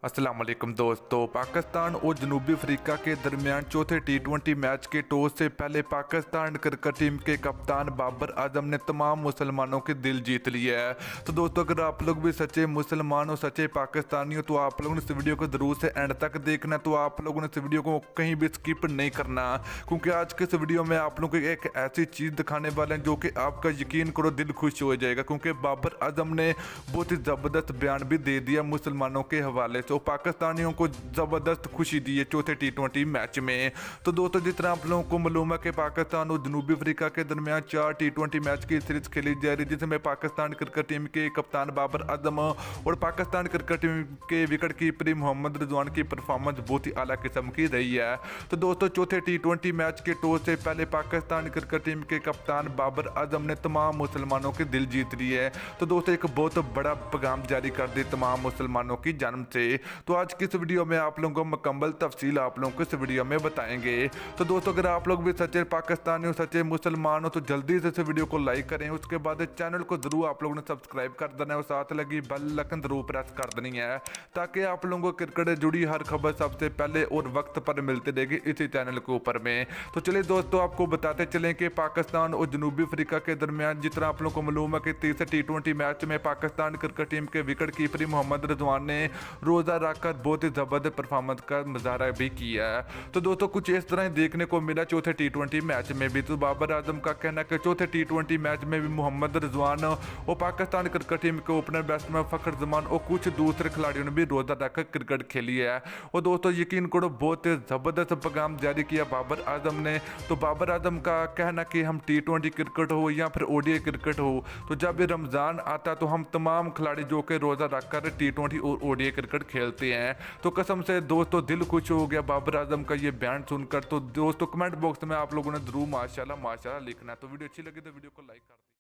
अस्सलाम वालेकुम दोस्तों। पाकिस्तान और जनूबी अफ्रीका के दरमियान चौथे टी20 मैच के टॉस से पहले पाकिस्तान क्रिकेट टीम के कप्तान बाबर आजम ने तमाम मुसलमानों के दिल जीत लिया है। तो दोस्तों, अगर आप लोग भी सच्चे मुसलमान हो, सच्चे पाकिस्तानी हो, तो आप लोगों ने इस वीडियो को ज़रूर से एंड तक देखना। तो आप लोगों ने इस वीडियो को कहीं भी स्किप नहीं करना, क्योंकि आज के इस वीडियो में आप लोगों को एक ऐसी चीज़ दिखाने वाले हैं जो कि आपका यकीन करो दिल खुश हो जाएगा, क्योंकि बाबर आजम ने बहुत ही ज़बरदस्त बयान भी दे दिया मुसलमानों के हवाले से। पाकिस्तानियों को ज़बरदस्त खुशी दी है चौथे टी20 मैच में। तो दोस्तों, जिस तरह आप लोगों को मालूम है कि पाकिस्तान और जनूबी अफ्रीका के दरमियान 4 टी20 मैच की सीरीज खेली जा रही है, जिसमें पाकिस्तान क्रिकेट टीम के कप्तान बाबर आजम और पाकिस्तान क्रिकेट टीम के विकेट कीपर मोहम्मद रिजवान की परफॉर्मेंस बहुत ही आला किस्म की रही है। तो दोस्तों, चौथे टी20 मैच के टॉस से पहले पाकिस्तान क्रिकेट टीम के कप्तान बाबर आजम ने तमाम मुसलमानों के दिल जीत लिए है। तो दोस्तों, एक बहुत बड़ा पैगाम जारी कर दी तमाम मुसलमानों की जानब से। तो आज की इस वीडियो में आप लोगों को मुकम्मल तफसील आप लोगों को इस वीडियो में बताएंगे। तो दोस्तों, अगर आप लोग भी सच्चे पाकिस्तानी हो, सच्चे मुसलमान हो, तो जल्दी से इस वीडियो को लाइक करें। उसके बाद चैनल को जरूर आप लोगों ने सब्सक्राइब कर देना है और साथ लगी बेल आइकन जरूर प्रेस कर देनी है, ताकि आप लोगों को क्रिकेट से जुड़ी हर खबर सबसे पहले और वक्त पर मिलती रहेगी इसी चैनल के ऊपर में। तो चलिए दोस्तों, आपको बताते चलें कि पाकिस्तान और जनूबी अफ्रीका के दरमियान जिस तरह आप लोगों को मालूम है कि तीसरे टी20 मैच में पाकिस्तान क्रिकेट टीम के विकेट कीपर मोहम्मद रिजवान ने रोजा रखकर बहुत ही जबरदस्त परफॉर्मेंस का मुजाहरा भी किया है। तो दोस्तों, कुछ इस तरह देखने को मिला चौथे टी20 मैच में भी। तो बाबर आजम का कहना है कि चौथे टी20 मैच में भी मोहम्मद रिजवान और पाकिस्तान क्रिकेट टीम के ओपनर बैट्समैन फखर जमान और कुछ दूसरे खिलाड़ियों ने भी रोजा रखकर क्रिकेट खेली है। और दोस्तों, यकीन करो बहुत जबरदस्त पैगाम जारी किया बाबर आजम ने। तो बाबर आजम का कहना कि हम टी20 क्रिकेट हो या फिर ओडीआई क्रिकेट हो, तो जब रमज़ान आता तो हम तमाम खिलाड़ी जो कि रोज़ा रखकर टी20 और ओडीआई क्रिकेट खेलते हैं। तो कसम से दोस्तों, दिल खुश हो गया बाबर आजम का ये बयान सुनकर। तो दोस्तों, कमेंट बॉक्स में आप लोगों ने जरूर माशाल्लाह माशाल्लाह लिखना है। तो वीडियो अच्छी लगी तो वीडियो को लाइक कर दें।